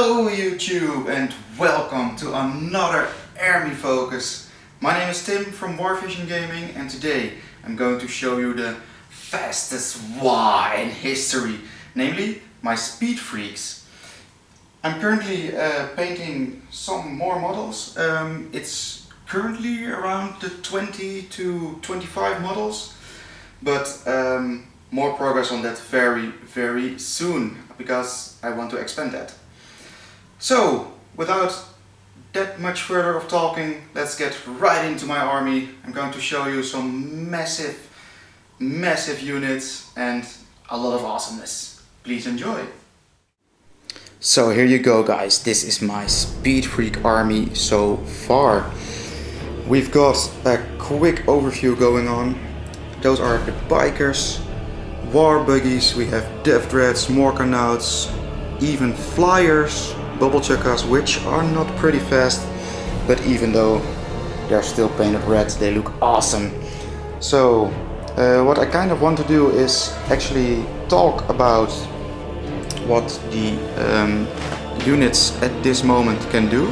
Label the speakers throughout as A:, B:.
A: Hello YouTube and welcome to another Army Focus. My name is Tim from WarVisionGaming and today I'm going to show you the fastest WAAAGH in history, namely my Speed Freakz. I'm currently painting some more models. It's currently around the 20 to 25 models, but more progress on that very soon because I want to expand that. So, without that much further of talking, let's get right into my army. I'm going to show you some massive units and a lot of awesomeness. Please enjoy. So here you go guys, this is my Speed Freak army so far. We've got a quick overview going on. Those are the bikers, war buggies, we have death dreads, morkanauts, even flyers, bubble chuckas, which are not pretty fast, but even though they're still painted red, they look awesome. So what I kind of want to do is actually talk about what the units at this moment can do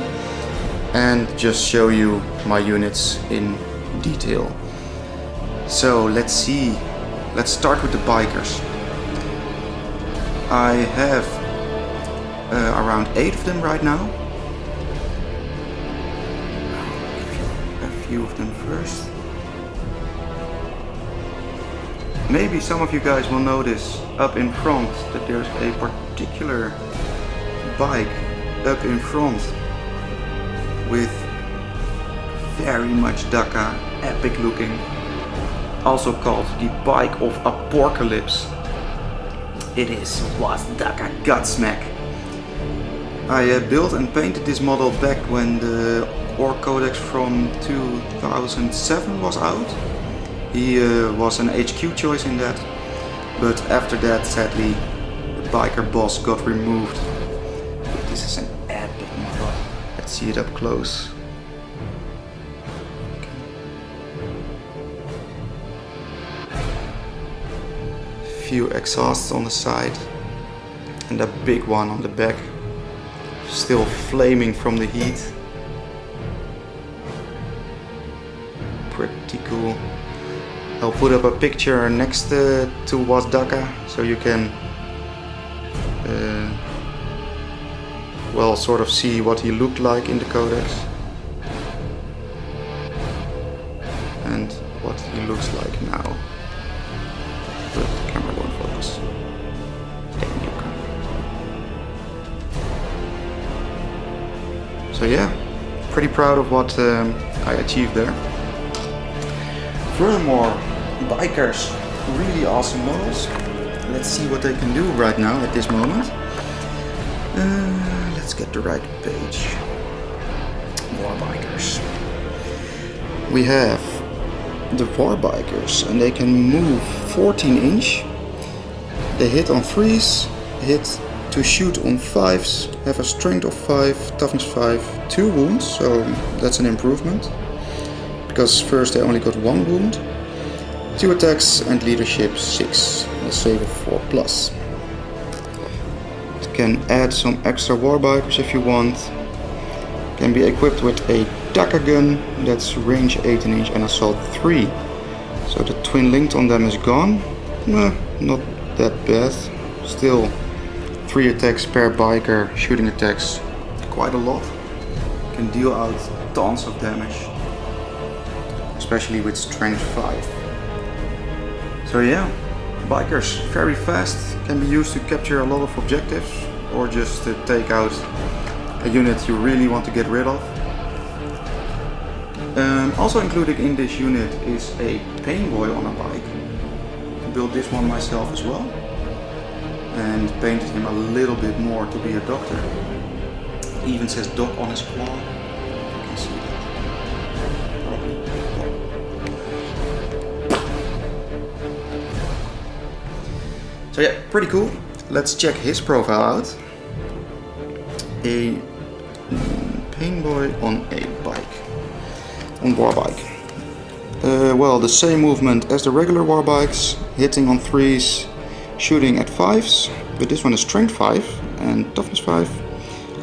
A: and just show you my units in detail. So let's see, let's start with the bikers. I have around 8 of them right now. I'll give you a few of them first. Maybe some of you guys will notice up in front that there's a particular bike up in front with very much WAAAGH, epic looking, also called the Bike of Apocalypse. It is WAAAGH Godsmack. I built and painted this model back when the Ore Codex from 2007 was out. He was an HQ choice in that, but after that sadly the biker boss got removed. But this is an epic model. Let's see it up close. Few exhausts on the side and a big one on the back, still flaming from the heat. Pretty cool. I'll put up a picture next to WAAAGH so you can well, sort of see what he looked like in the codex and what he looks like now. But the camera won't focus. Damn you, camera. So yeah, pretty proud of what I achieved there. Furthermore, bikers, really awesome models. Let's see what they can do right now at this moment. Let's get the right page. War bikers. We have the war bikers and they can move 14-inch. They hit on 3s, hit to shoot on 5s, have a strength of 5, toughness 5, 2 wounds, so that's an improvement. Because first they only got 1 wound, 2 attacks and leadership 6, a save of 4+. It can add some extra war bikers if you want. Can be equipped with a WAAAGH gun, that's range 18-inch and assault 3. So the twin linked on them is gone. Not that bad. Still 3 attacks per biker, shooting attacks, quite a lot. Can deal out tons of damage, especially with strength 5. So yeah, bikers, very fast, can be used to capture a lot of objectives or just to take out a unit you really want to get rid of. Also included in this unit is a paintboy on a bike. I built this one myself as well and painted him a little bit more to be a doctor. It even says doc on his claw. You can see that. So yeah, pretty cool. Let's check his profile out. A paintboy on a bike, on war bike. Well, the same movement as the regular war bikes, hitting on 3s, shooting at 5s, but this one is strength 5 and toughness 5.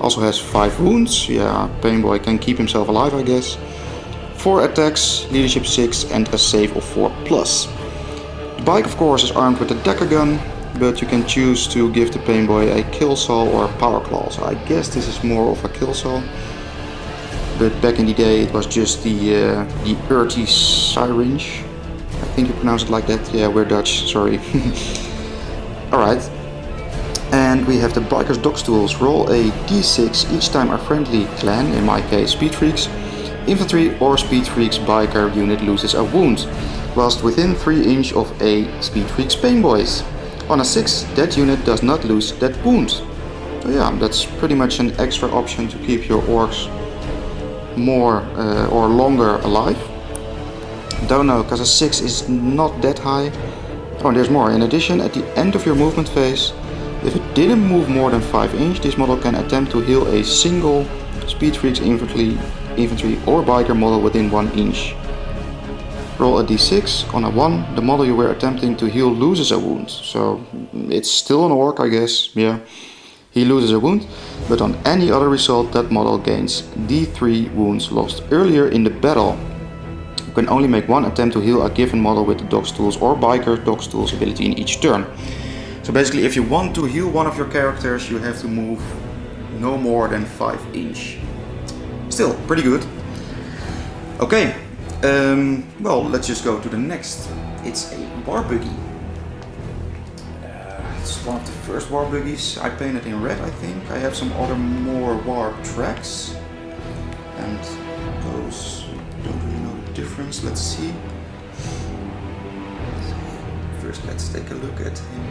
A: Also has 5 wounds, yeah, Painboy can keep himself alive I guess. 4 attacks, leadership 6 and a save of 4+. The bike of course is armed with a dagger gun, but you can choose to give the Painboy a kill saw or a power claw. So I guess this is more of a kill saw. But back in the day it was just the earthy syringe. I think you pronounce it like that. Yeah, we're Dutch, sorry. Alright. And we have the Biker's Dog Tools. Roll a d6 each time a friendly clan, in my case Speed Freakz, infantry or Speed Freakz biker unit loses a wound, whilst within 3 inch of a Speed Freakz Painboys. On a 6, that unit does not lose that wound. So yeah, that's pretty much an extra option to keep your orcs more or longer alive. Don't know, because a 6 is not that high. Oh, there's more. In addition, at the end of your movement phase, if it didn't move more than 5 inch, this model can attempt to heal a single Speed Freakz infantry or biker model within 1 inch. Roll a d6. On a 1, the model you were attempting to heal loses a wound. So it's still an orc, I guess. Yeah, he loses a wound. But on any other result, that model gains d3 wounds lost earlier in the battle. You can only make 1 attempt to heal a given model with the Dog's Tools or Biker Dog's Tools ability in each turn. So basically, if you want to heal one of your characters, you have to move no more than 5 inch. Still, pretty good. Okay, well, let's just go to the next. It's a war buggy. It's one of the first war buggies. I painted in red, I think. I have some other more war tracks. And those, don't really know the difference. Let's see. First, let's take a look at him.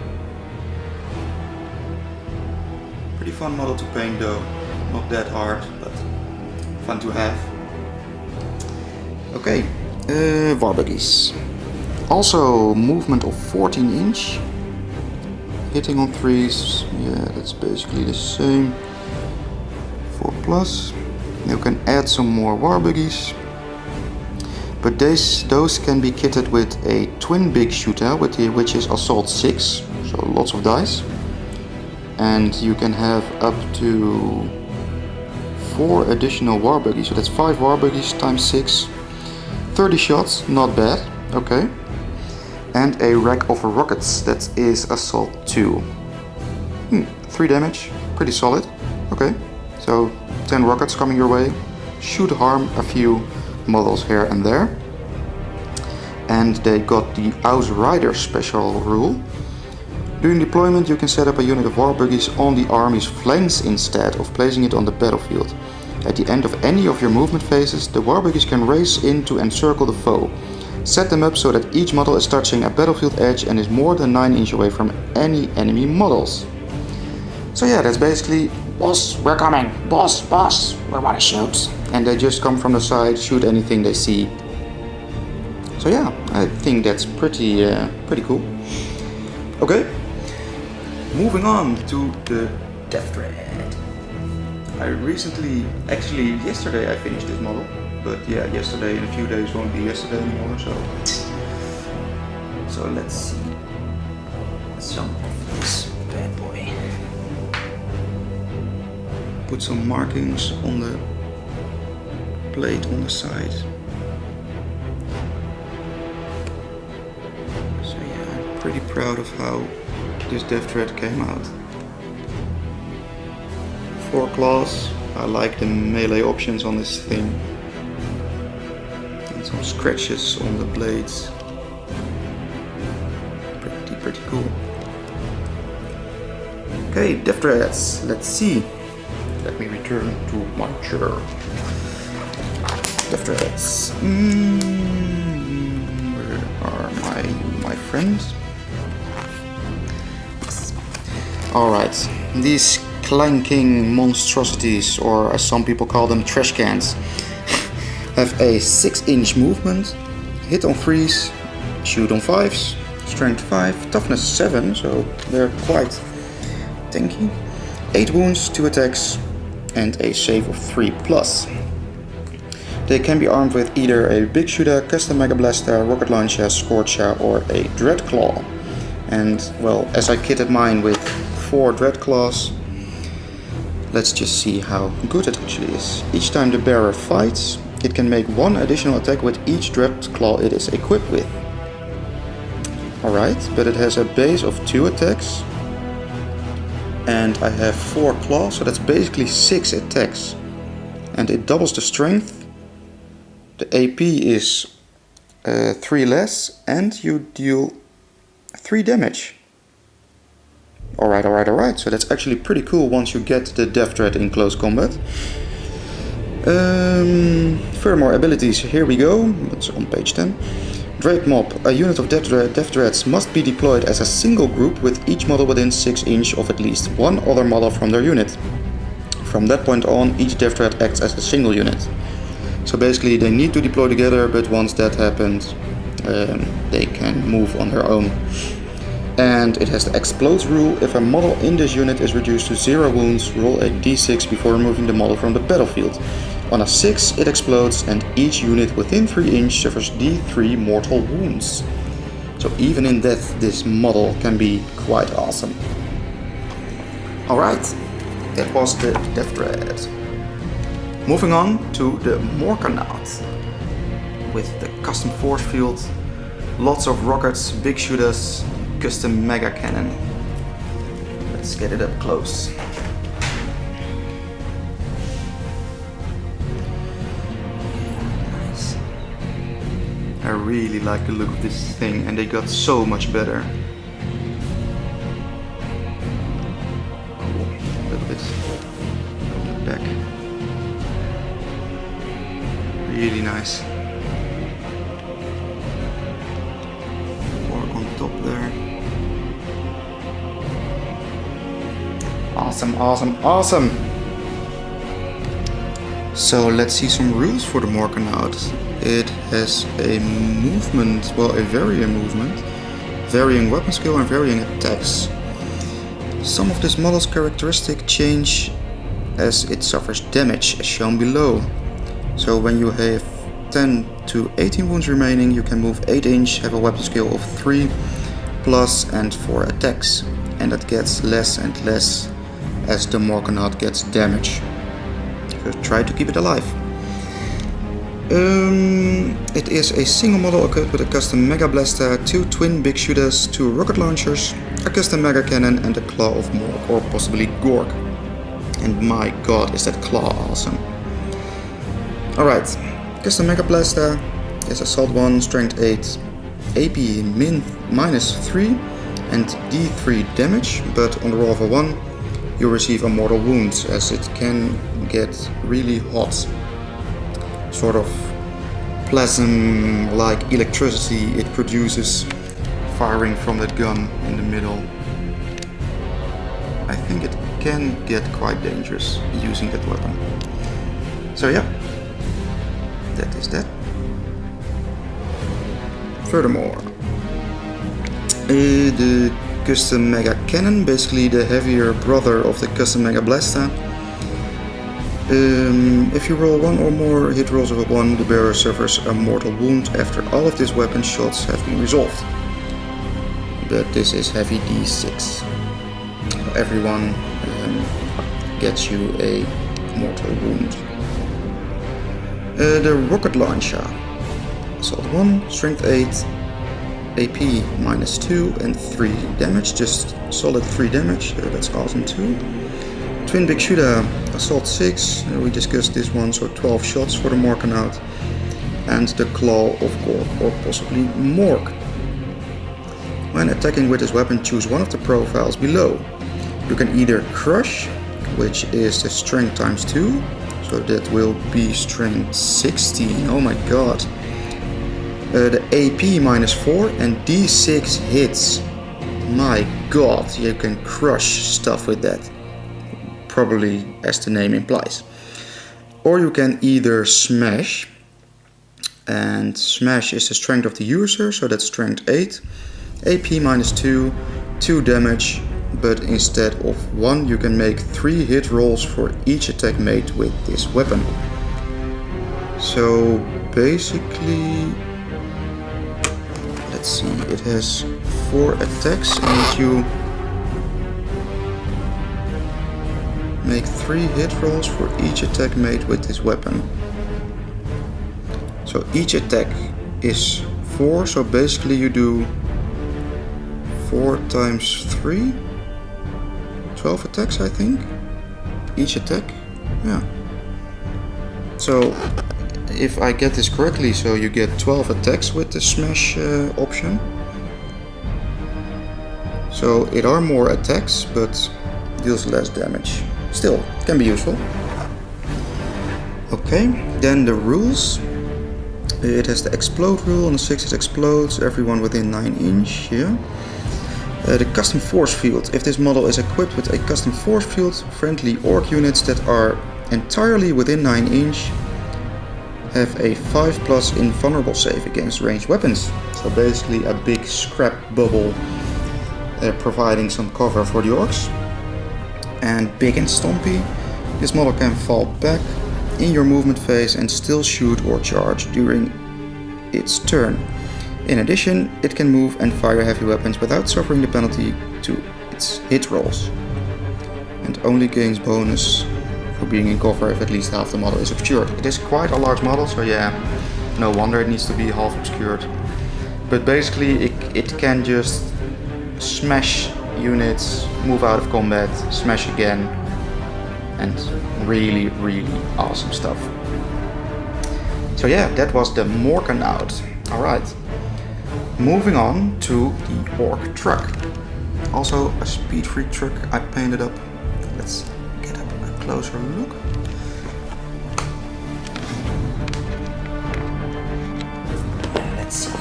A: Pretty fun model to paint though. Not that hard, but fun to have. Okay, war buggies. Also movement of 14 inch. Hitting on 3s, yeah, that's basically the same. 4+. You can add some more war buggies. But those can be kitted with a twin big shooter, which is assault 6, so lots of dice. And you can have up to 4 additional war buggies, so that's 5 war buggies times 6. 30 shots, not bad, okay. And a rack of rockets, that is assault 2. 3 damage, pretty solid, okay. So 10 rockets coming your way, should harm a few models here and there. And they got the Outrider special rule. During deployment you can set up a unit of war buggies on the army's flanks instead of placing it on the battlefield. At the end of any of your movement phases, the war buggies can race in to encircle the foe. Set them up so that each model is touching a battlefield edge and is more than 9 inch away from any enemy models. So yeah, that's basically, boss, we're coming, boss, we wanna shoot. And they just come from the side, shoot anything they see. So yeah, I think that's pretty cool. Okay, moving on to the Death Dread. I recently, actually yesterday I finished this model, but yeah, yesterday in a few days won't be yesterday anymore, so let's see some of this bad boy. Put some markings on the plate on the side. So yeah, I'm pretty proud of how this Death Dread came out. 4 claws, I like the melee options on this thing. And some scratches on the blades. Pretty cool. Okay, Death Dreads, let's see. Let me return to my chair. Death Dreads. Where are my friends? Alright, these clanking monstrosities, or as some people call them, trash cans, have a 6 inch movement, hit on 3s, shoot on 5s, strength 5, toughness 7, so they're quite tanky, 8 wounds, 2 attacks, and a save of 3+. They can be armed with either a big shooter, custom mega blaster, rocket launcher, scorcher, or a dreadclaw. And well, as I kitted mine with 4 dreadclaws, let's just see how good it actually is. Each time the bearer fights, it can make one additional attack with each dread claw it is equipped with. Alright, but it has a base of 2 attacks. And I have 4 claws, so that's basically 6 attacks. And it doubles the strength. The AP is 3 less, and you deal 3 damage. Alright, so that's actually pretty cool once you get the Death Dread in close combat. Furthermore, abilities, here we go, it's on page 10. Dread Mob, a unit of Death Dreads must be deployed as a single group with each model within 6 inches of at least one other model from their unit. From that point on, each Death Dread acts as a single unit. So basically they need to deploy together, but once that happens, they can move on their own. And it has the Explodes rule. If a model in this unit is reduced to 0 wounds, roll a d6 before removing the model from the battlefield. On a 6, it explodes, and each unit within 3 inches suffers d3 mortal wounds. So even in death, this model can be quite awesome. Alright, that was the Death Dread. Moving on to the Morkanaut. With the custom force field, lots of rockets, big shooters, custom mega cannon. Let's get it up close. Nice. I really like the look of this thing, and they got so much better. Cool. A little bit on the back. Really nice. Work on top there. Awesome. So let's see some rules for the Morkanaut. It has a movement, well, a varying movement, varying weapon skill and varying attacks. Some of this model's characteristics change as it suffers damage, as shown below. So when you have 10 to 18 wounds remaining, you can move 8 inch, have a weapon skill of 3 plus and 4 attacks. And that gets less and less as the Morkanaut gets damage. So try to keep it alive. It is a single model equipped with a custom Mega Blaster, 2 twin big shooters, 2 rocket launchers, a custom Mega Cannon and a Claw of Mork, or possibly Gork. And my god, is that claw awesome. Alright, custom Mega Blaster is Assault 1, Strength 8, AP -3 and D3 damage, but on the roll of a 1 you receive a mortal wound, as it can get really hot. Sort of plasm-like electricity it produces firing from that gun in the middle. I think it can get quite dangerous using that weapon. So yeah, that is that. Furthermore, the custom Mega Cannon, basically the heavier brother of the custom Mega Blaster. If you roll 1 or more hit rolls of a 1, the bearer suffers a mortal wound after all of this weapon shots have been resolved. But this is heavy d6. Everyone gets you a mortal wound. The rocket launcher. Assault 1, Strength 8, AP -2 and 3 damage, just solid 3 damage, that's awesome too. Twin big shooter, Assault 6, we discussed this one, so 12 shots for the Morkanaut. And the Claw of Gork, or possibly Mork. When attacking with this weapon, choose one of the profiles below. You can either Crush, which is the strength times 2, so that will be strength 16, oh my god. The AP -4 and D6 hits. My god, you can crush stuff with that. Probably as the name implies. Or you can either Smash, and Smash is the strength of the user, so that's strength 8. AP -2, 2 damage, but instead of 1 you can make 3 hit rolls for each attack made with this weapon. So basically, let's see, it has 4 attacks and make 3 hit rolls for each attack made with this weapon. So each attack is 4, so basically you do 4 times 3, 12 attacks I think, each attack, yeah. So if I get this correctly, so you get 12 attacks with the smash option. So it are more attacks, but deals less damage. Still, can be useful. Okay, then the rules. It has the explode rule. On the 6 it explodes, everyone within 9 inch, yeah. The custom force field. If this model is equipped with a custom force field, friendly orc units that are entirely within 9 inch have a 5+ invulnerable save against ranged weapons. So basically a big scrap bubble providing some cover for the orcs. And big and stompy, this model can fall back in your movement phase and still shoot or charge during its turn. In addition, it can move and fire heavy weapons without suffering the penalty to its hit rolls. And only gains bonus for being in cover if at least half the model is obscured. It is quite a large model, so yeah, no wonder it needs to be half obscured. But basically it can just smash units, move out of combat, smash again, and really awesome stuff. So yeah, that was the Morkanaut. Alright, moving on to the orc truck. Also a Speed Freakz truck I painted up. Let's get a closer look. Let's see.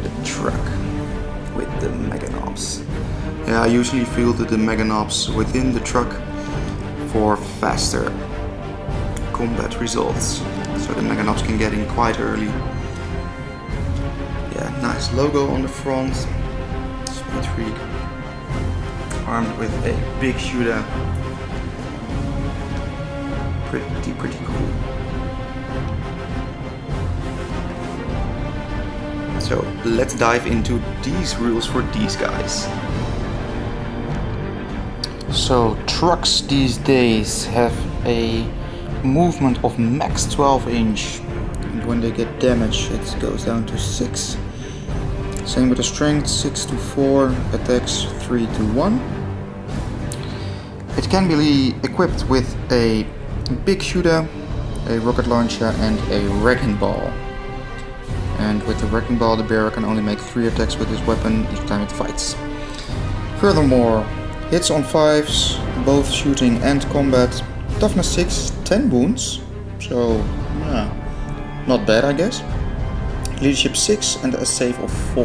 A: The truck with the mega knobs. Yeah, I usually field the mega knobs within the truck for faster combat results. So the mega knobs can get in quite early. Yeah, nice logo on the front. Speed Freakz. Armed with a big shooter. Pretty cool. So let's dive into these rules for these guys. So trucks these days have a movement of max 12 inch, and when they get damage it goes down to 6. Same with the strength, 6 to 4, attacks 3 to 1. It can be equipped with a big shooter, a rocket launcher and a wrecking ball. And with the wrecking ball the bearer can only make 3 attacks with this weapon each time it fights. Furthermore, hits on 5s, both shooting and combat. Toughness 6, 10 wounds, so yeah, not bad I guess. Leadership 6 and a save of 4.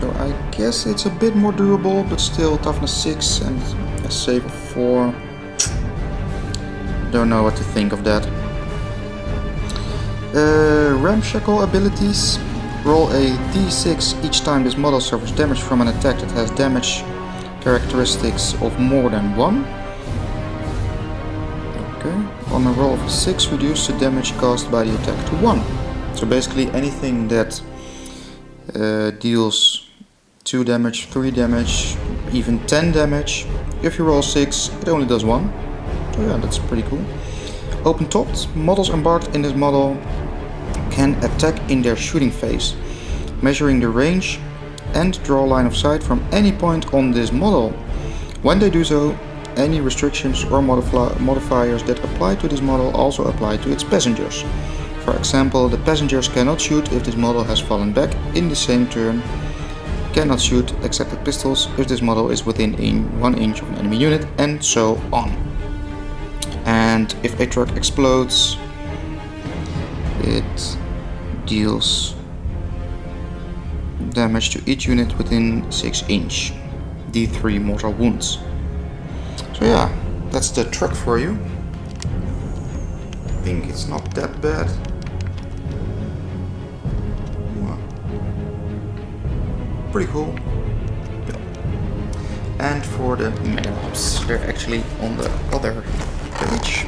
A: So I guess it's a bit more durable, but still toughness 6 and a save of 4. Don't know what to think of that. Ramshackle abilities. Roll a d6 each time this model suffers damage from an attack that has damage characteristics of more than 1. Okay. On a roll of 6, reduce the damage caused by the attack to 1. So basically anything that deals 2 damage, 3 damage, even 10 damage. If you roll 6, it only does 1. So yeah, that's pretty cool. Open topped. Models embarked in this model can attack in their shooting phase, measuring the range and draw line of sight from any point on this model. When they do so, any restrictions or modifiers that apply to this model also apply to its passengers. For example, the passengers cannot shoot if this model has fallen back in the same turn, cannot shoot except with pistols if this model is within 1 inch of an enemy unit, and so on. And if a truck explodes, it deals damage to each unit within 6 inch, d3 mortal wounds. So yeah, that's the truck for you. I think it's not that bad. Wow. Pretty cool. Yeah. And for the mega knobs, they're actually on the other page.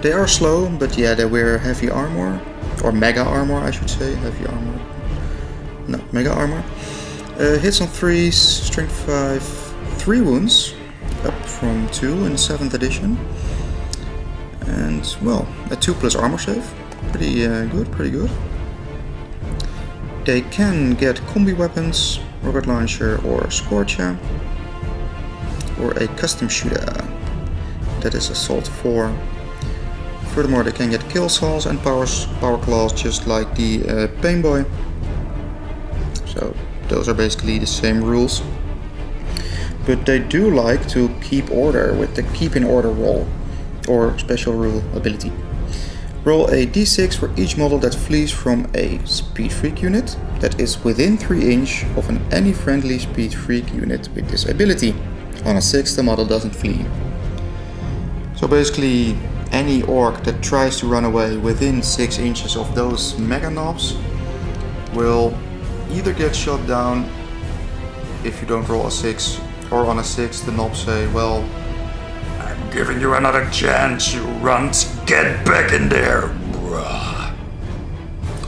A: They are slow, but yeah, they wear heavy armor, or mega armor I should say, heavy armor, no, mega armor. Hits on 3s, strength 5, 3 wounds, up from 2 in 7th edition. And, well, a 2+ armor save. Pretty good, pretty good. They can get combi weapons, rocket launcher or scorcher, or a custom shooter, that is assault 4. Furthermore, they can get kill saws and power claws, just like the painboy. So those are basically the same rules. But they do like to keep order with the keep in order roll, or special rule ability. Roll a d6 for each model that flees from a Speed Freak unit that is within 3 inch of any friendly Speed Freak unit with this ability. On a 6, the model doesn't flee. So basically, any orc that tries to run away within 6 inches of those mega knobs will either get shot down if you don't roll a 6, or on a 6 the knobs say, well, I'm giving you another chance, you runt, get back in there,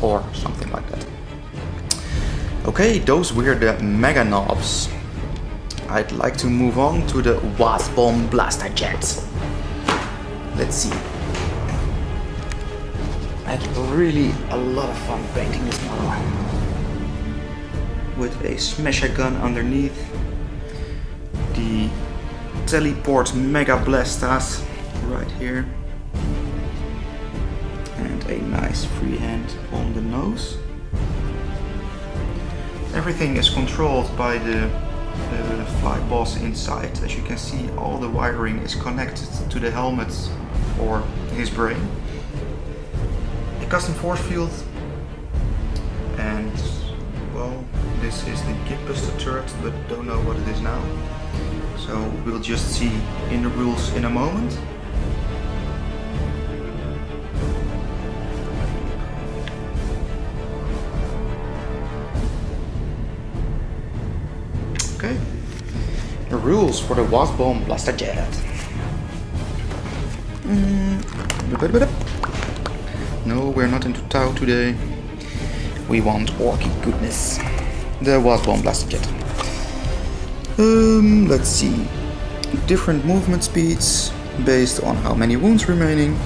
A: or something like that. Okay, those were the mega knobs. I'd like to move on to the Wasp Bomb Blaster Jet. Let's see. I had really a lot of fun painting this model. With a smasher gun underneath, the teleport mega blasters right here, and a nice freehand on the nose. Everything is controlled by the fly boss inside. As you can see, all the wiring is connected to the helmet or his brain. A custom force field, and well, this is the Git Buster turret, but don't know what it is now. So we'll just see in the rules in a moment. Okay, the rules for the Wasp Bomb Blaster Jet. No, we're not into Tau today. We want orky goodness. The Wasp Bomb Blaster Jet. Let's see. Different movement speeds based on how many wounds remaining.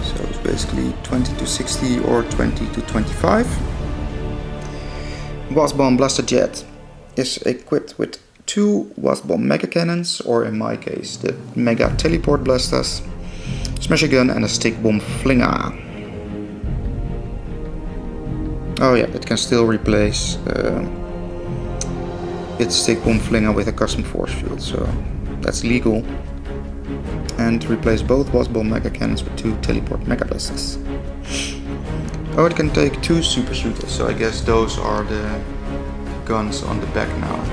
A: So it's basically 20 to 60 or 20 to 25. Wasp Bomb Blaster Jet is equipped with 2 Wasp Bomb Mega Cannons, or in my case the Mega Teleport Blasters, Smasher Gun and a Stick Bomb Flinger. Oh yeah, it can still replace its Stick Bomb Flinger with a custom force field, so that's legal. And replace both Wasp Bomb Mega Cannons with 2 Teleport Mega Blasters. Oh, it can take 2 Super Shooters, so I guess those are the guns on the back now.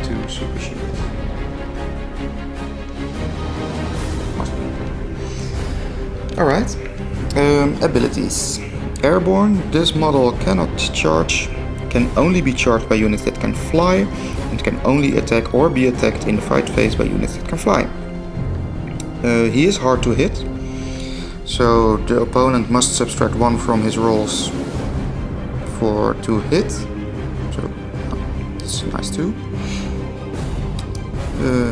A: 2 Super Shooters. Must be. Alright. Abilities. Airborne. This model cannot charge, can only be charged by units that can fly, and can only attack or be attacked in the fight phase by units that can fly. He is hard to hit, so the opponent must subtract 1 from his rolls to hit. So that's nice too.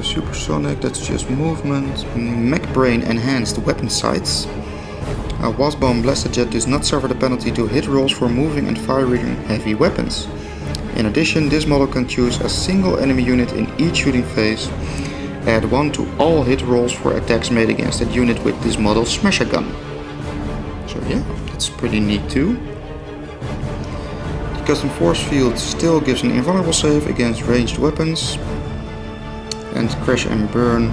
A: Supersonic, that's just movement. Mech Brain enhanced weapon sights. A Wasp Bomb Blaster Jet does not suffer the penalty to hit rolls for moving and firing heavy weapons. In addition, this model can choose a single enemy unit in each shooting phase. Add 1 to all hit rolls for attacks made against that unit with this model's Smasher Gun. So yeah, that's pretty neat too. The custom force field still gives an invulnerable save against ranged weapons. And crash and burn.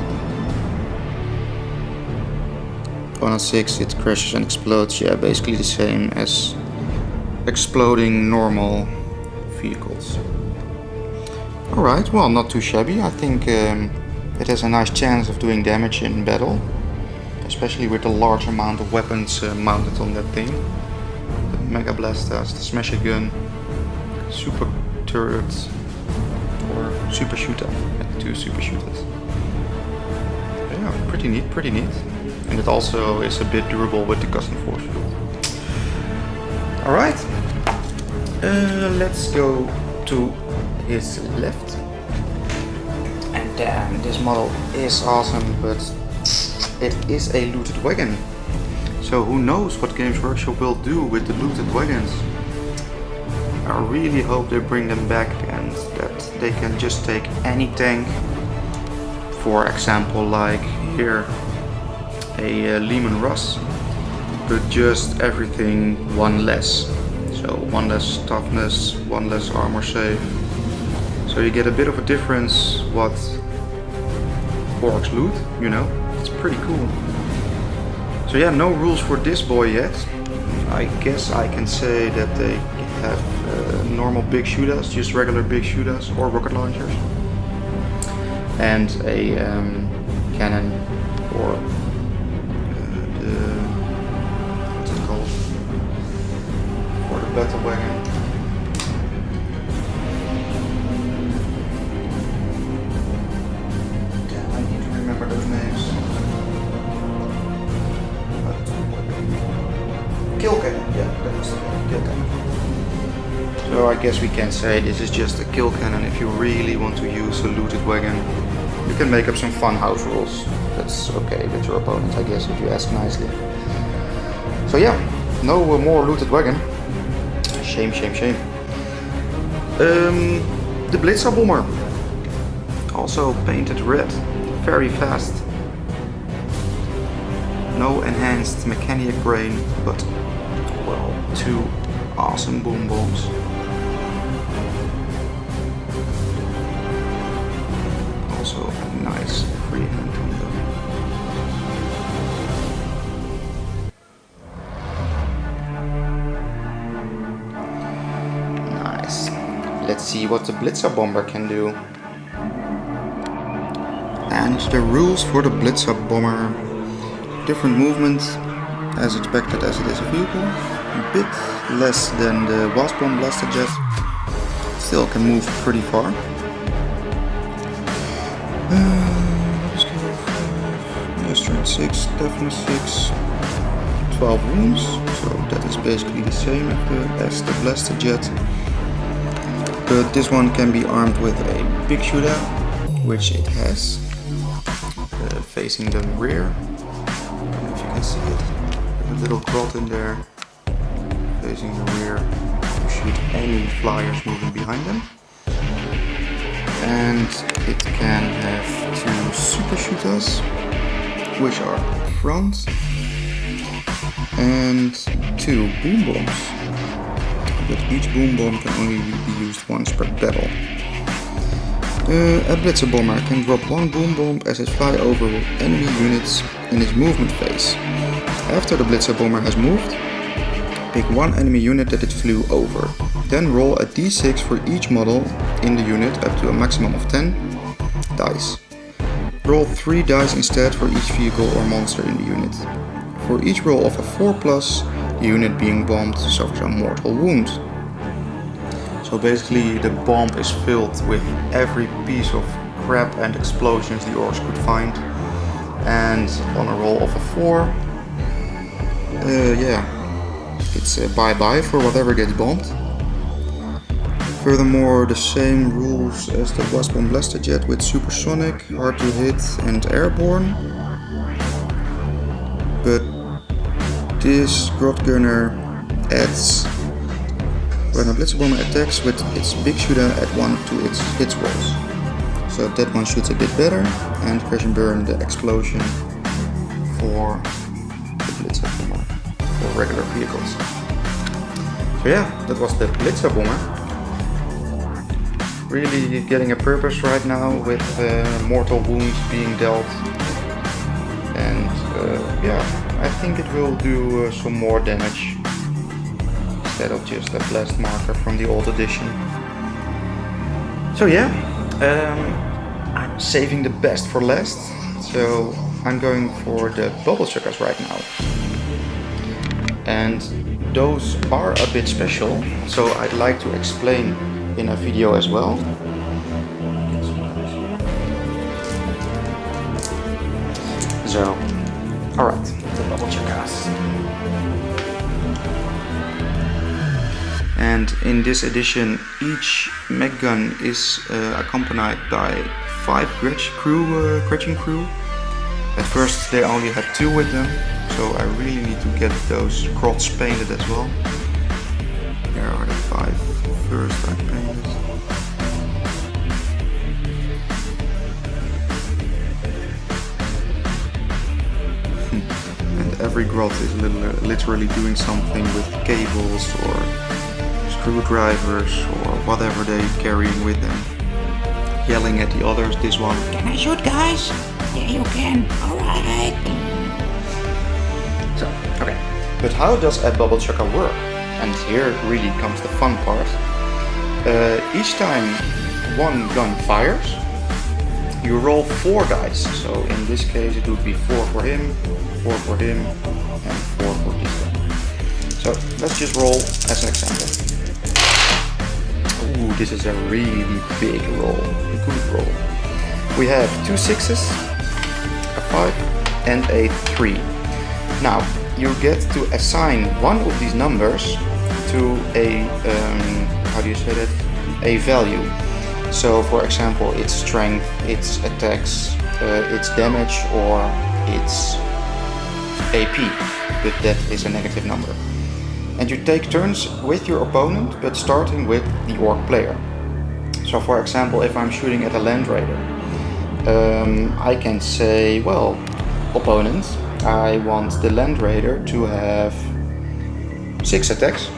A: On a 6 it crashes and explodes, yeah, basically the same as exploding normal vehicles. Alright, well, not too shabby. I think it has a nice chance of doing damage in battle, especially with the large amount of weapons mounted on that thing. The Mega Blasters, the Smasher Gun, Super Turret or Super Shooter, 2 Super Shooters. Yeah, pretty neat, pretty neat. And it also is a bit durable with the custom force field. Alright, let's go to his left. And damn, this model is awesome, but it is a looted wagon. So who knows what Games Workshop will do with the looted wagons. I really hope they bring them back and that they can just take any tank. For example, like here, a Lehman Russ, but just everything one less. So one less toughness, one less armor save. So you get a bit of a difference what orcs loot, you know, it's pretty cool. So yeah, no rules for this boy yet. I guess I can say that they have normal big shootouts, just regular big shootouts or rocket launchers. And a cannon or what's it called? For the battle wagon. Damn, I need to remember those names. Kill cannon, yeah, that was the kill cannon. So I guess we can say this is just a kill cannon if you really want to use a looted wagon. You can make up some fun house rules. That's okay with your opponent, I guess, if you ask nicely. So yeah, no more looted wagon. Shame, shame, shame. The Blitz bomber. Also painted red. Very fast. No enhanced mechanic brain, but well, 2 awesome boom bombs. Also a nice freehand combo. Nice. Let's see what the Blitzer bomber can do. And the rules for the Blitzer bomber. Different movement, as expected as it is a vehicle. A bit less than the Wasp Bomb Blaster Jet. Still can move pretty far. Strength 6, toughness 6, 12 wounds, so that is basically the same as the Blaster Jet. But this one can be armed with a big shootout, which it has, facing the rear. I don't know if you can see it, there's a little grot in there, facing the rear, to shoot any flyers moving behind them. And it can have 2 super shooters, which are up front, and 2 boom bombs, but each boom bomb can only be used once per battle. A Blitzer bomber can drop 1 boom bomb as it flies over enemy units in its movement phase. After the Blitzer bomber has moved, pick 1 enemy unit that it flew over. Then roll a d6 for each model in the unit up to a maximum of 10 dice. Roll 3 dice instead for each vehicle or monster in the unit. For each roll of a 4+, the unit being bombed suffers a mortal wound. So basically the bomb is filled with every piece of crap and explosions the orcs could find. And on a roll of a 4, yeah, it's a bye-bye for whatever gets bombed. Furthermore, the same rules as the Wasp Bomb Blaster Jet with supersonic, hard to hit and airborne. But this Grot Gunner adds when a Blitzer bomber attacks with its big shooter, add 1 to its hits rolls. So that one shoots a bit better, and crash and burn the explosion for the Blitzer bomber for regular vehicles. So yeah, that was the Blitzer bomber. Really getting a purpose right now with mortal wounds being dealt, and yeah, I think it will do some more damage instead of just a blast marker from the old edition. So yeah, I'm saving the best for last, so I'm going for the bubble circus right now. And those are a bit special, so I'd like to explain in a video as well. So, alright, the bubble circus. And in this edition, each mech gun is accompanied by 5 Gretchen crew. At first they only had 2 with them, so I really need to get those crots painted as well. There are the 5 first I painted. And every grot is literally doing something with cables or screwdrivers or whatever they're carrying with them. Yelling at the others, this one, "Can I shoot, guys?" "Yeah, you can." "Alright." So, okay. But how does a bubble chucker work? And here really comes the fun part. Each time one gun fires, you roll 4 dice. So in this case it would be 4 for him, 4 for him, and 4 for this guy. So let's just roll as an example. Ooh, this is a really big roll, a good roll. We have 2 6s, a 5, and a 3. Now, you get to assign one of these numbers to a, how do you say that? A value. So, for example, its strength, its attacks, its damage, or its AP, but that is a negative number. And you take turns with your opponent, but starting with the orc player. So for example, if I'm shooting at a land raider, I can say, well, opponent, I want the land raider to have 6 attacks.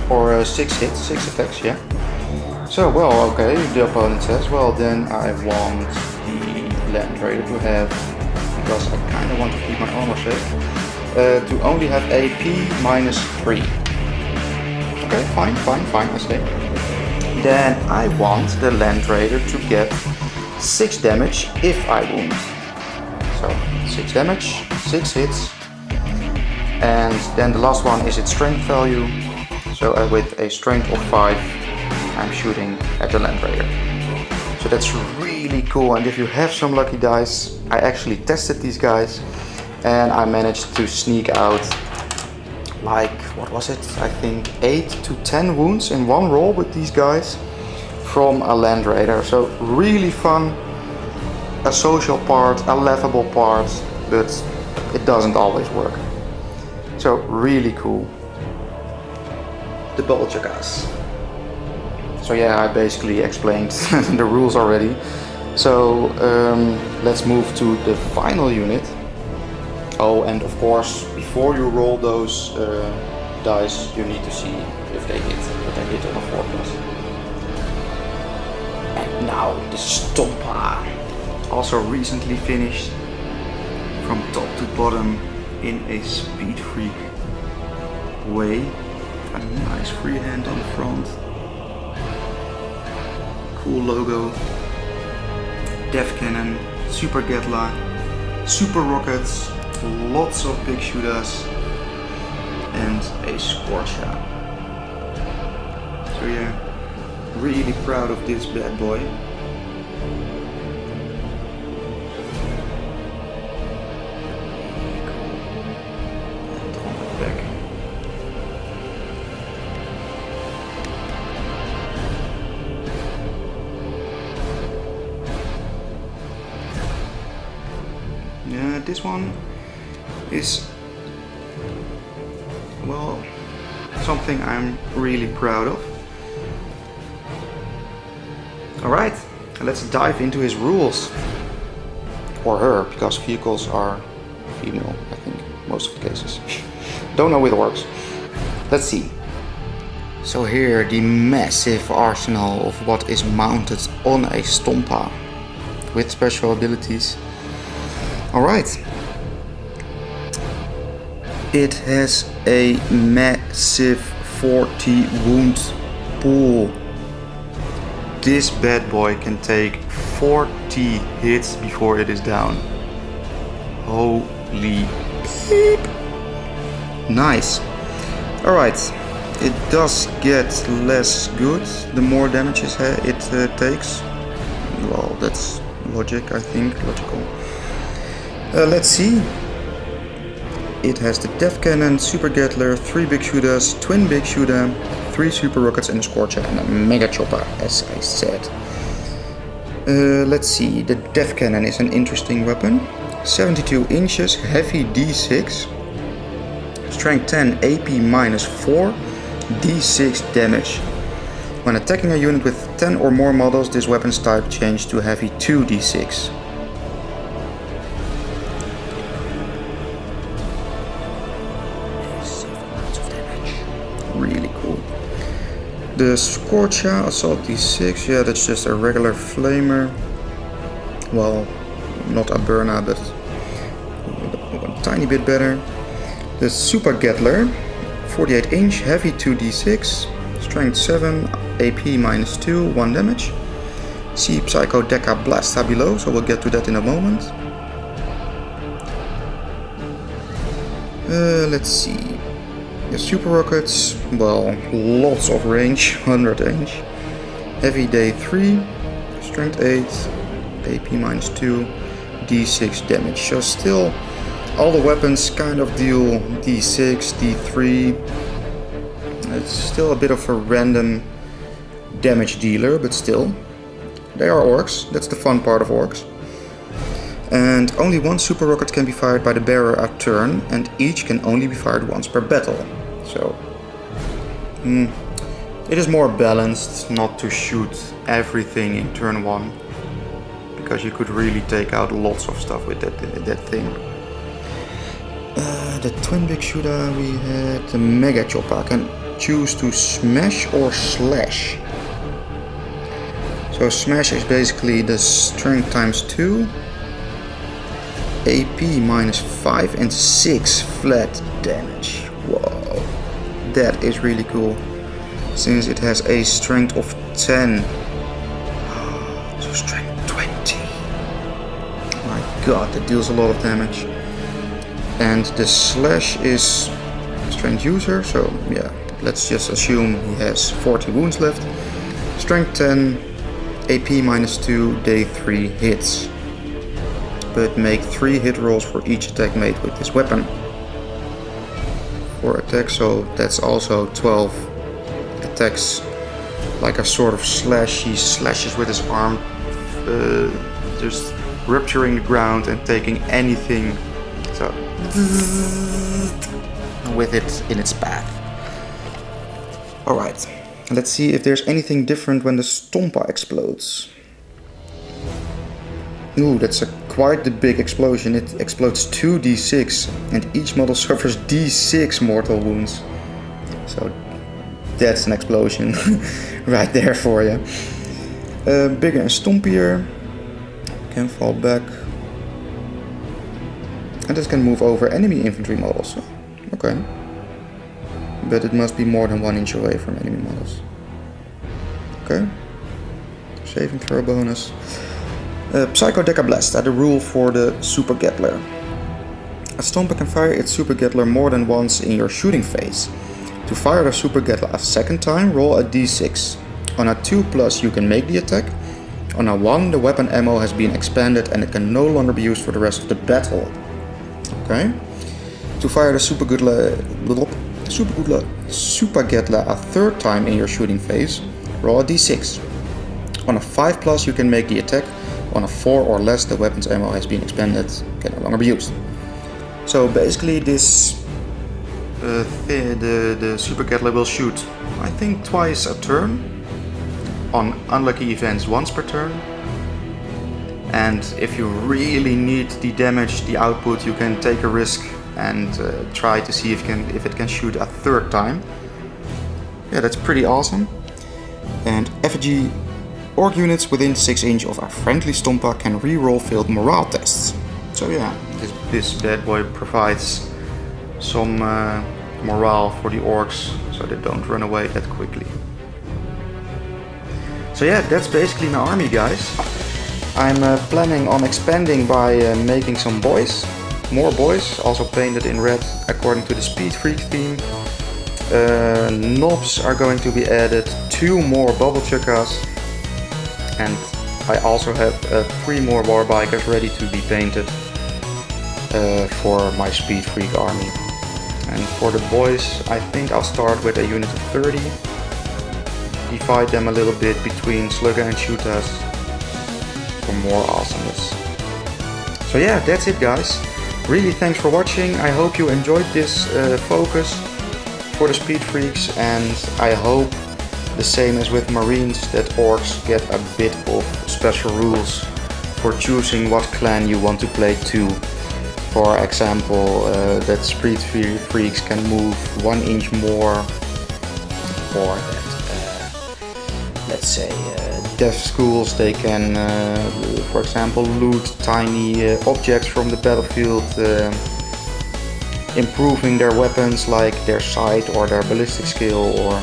A: Or 6 hits, 6 attacks, yeah. So, well, okay, the opponent says, well, then I want the land raider to have, because I kind of want to keep my armor safe, to only have AP -3. Okay, fine, I say. Then I want the land raider to get 6 damage if I wound. So 6 damage, 6 hits, and then the last one is its strength value. So with a strength of 5, I'm shooting at the land raider. So that's really cool, and if you have some lucky dice, I actually tested these guys. And I managed to sneak out, like, what was it? I think 8 to 10 wounds in one roll with these guys from a land raider. So really fun, a social part, a laughable part, but it doesn't always work. So really cool. The bubble chuckers. So yeah, I basically explained the rules already. So let's move to the final unit. Oh, and of course, before you roll those dice, you need to see if they hit, but they hit on a 4+. And now the Stomper, also recently finished from top to bottom in a Speed Freak way. A nice freehand on the front, cool logo, Death Cannon, Super Gatla, Super Rockets, lots of big shooters, and a Scorcher. So yeah, really proud of this bad boy. And on the back. Yeah, this one is, well, something I'm really proud of. Alright, let's dive into his rules. Or her, because vehicles are female, I think, most of the cases. Don't know if it works. Let's see. So here, the massive arsenal of what is mounted on a Stomper with special abilities. Alright. It has a massive 40 wound pool. This bad boy can take 40 hits before it is down. Holy beep. Nice. Alright. It does get less good the more damage it takes. Well, that's logic, I think. Logical. Let's see. it has the Death Cannon, Super Gatler, 3 Big Shooters, Twin Big Shooter, 3 Super Rockets and a Scorcher and a Mega Chopper, as I said. Let's see, the Death Cannon is an interesting weapon. 72 inches, heavy D6, strength 10, AP -4, D6 damage. When attacking a unit with 10 or more models, this weapon's type changes to heavy 2d6. Really cool. The Scorcher, Assault d6, yeah, that's just a regular flamer. Well, not a burner, but a tiny bit better. The Super Gatler, 48 inch, heavy 2d6, strength 7, AP -2, 1 damage. See Psycho Deca Blasta below, so we'll get to that in a moment. Let's see. The Super Rockets, well, lots of range, 100 inch. Heavy day 3, strength 8, AP -2, D6 damage. So still, all the weapons kind of deal D6, D3. It's still a bit of a random damage dealer, but still. They are orcs, that's the fun part of orcs. And only 1 super rocket can be fired by the bearer a turn, and each can only be fired once per battle. So, it is more balanced not to shoot everything in turn 1, because you could really take out lots of stuff with that thing. The Twin Big Shooter, we had the Mega Chopper. Can choose to smash or slash. So smash is basically the strength times 2, AP -5 and 6 flat damage. Whoa, that is really cool. Since it has a strength of 10, so strength 20. My god, that deals a lot of damage. And the slash is strength user, so yeah, let's just assume he has 40 wounds left. Strength 10, AP -2, day 3 hits. But make 3 hit rolls for each attack made with this weapon. 4 attacks, so that's also 12 attacks. Like a sort of slash, he slashes with his arm, just rupturing the ground and taking anything so with it in its path. Alright, let's see if there's anything different when the Stompa explodes. Ooh, that's quite the big explosion. It explodes 2 d6 and each model suffers d6 mortal wounds. So that's an explosion right there for you. Bigger and stompier. Can fall back. And this can move over enemy infantry models. Okay. But it must be more than 1 inch away from enemy models. Okay. Saving throw bonus. Psycho Deca Blasta, the rule for the Super Gatler. A Stompa can fire its Super Gatler more than once in your shooting phase. To fire the Super Gatler a second time, roll a d6. On a 2+, you can make the attack. On a 1, the weapon ammo has been expanded and it can no longer be used for the rest of the battle. Okay. To fire the Super Gatler a third time in your shooting phase, roll a d6. On a 5+, you can make the attack. On a 4 or less, the weapon's ammo has been expanded, can no longer be used. So basically this the Super Gatler will shoot, I think, twice a turn. On unlucky events, once per turn. And if you really need the damage, the output, you can take a risk and try to see if it can shoot a third time. Yeah, that's pretty awesome. And effigy orc units within 6 inch of a friendly Stompa can re-roll failed morale tests. So yeah, this bad boy provides some morale for the orcs so they don't run away that quickly. So yeah, that's basically my army, guys. I'm planning on expanding by making some boys. More boys, also painted in red according to the Speed Freakz theme. Knobs are going to be added, 2 more bubble chuckas. And I also have 3 more Warbikers ready to be painted. for my Speed Freak army. And for the boys, I think I'll start with a unit of 30. Divide them a little bit between Slugger and Shooters for more awesomeness. So yeah, that's it guys. Really thanks for watching. I hope you enjoyed this focus for the Speed Freaks, and I hope the same as with Marines that orcs get a bit of special rules for choosing what clan you want to play to. For example, that Speed Freaks can move 1 inch more, or that let's say deaf schools, they can for example loot tiny objects from the battlefield, improving their weapons like their sight or their ballistic skill or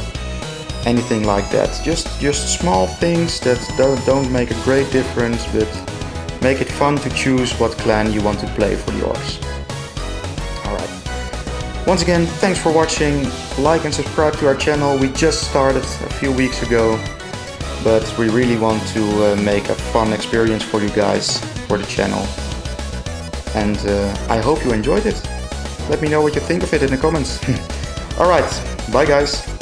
A: anything like that. Just small things that don't make a great difference, but make it fun to choose what clan you want to play for the orcs. Alright. Once again, thanks for watching. Like and subscribe to our channel. We just started a few weeks ago, but we really want to make a fun experience for you guys for the channel. And I hope you enjoyed it. Let me know what you think of it in the comments. Alright, bye guys.